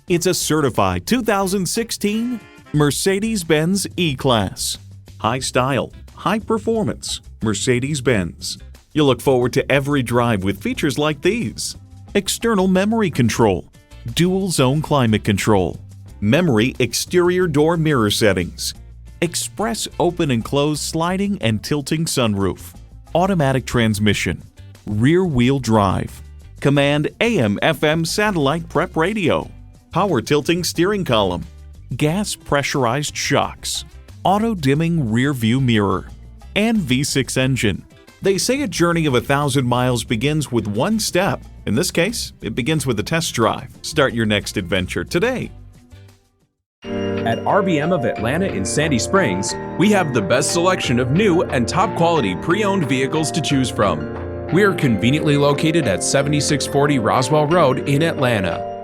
It's a certified 2016 Mercedes-Benz E-Class. High style, high performance, Mercedes-Benz. You'll look forward to every drive with features like these: external memory control, dual zone climate control, memory exterior door mirror settings, express open and close sliding and tilting sunroof, automatic transmission, rear wheel drive, COMAND AM/FM satellite prep radio, power tilting steering column, gas pressurized shocks, auto dimming rear view mirror, and V6 engine. They say a journey of 1,000 miles begins with one step. In this case, it begins with a test drive. Start your next adventure today. At RBM of Atlanta in Sandy Springs, we have the best selection of new and top quality pre-owned vehicles to choose from. We are conveniently located at 7640 Roswell Road in Atlanta.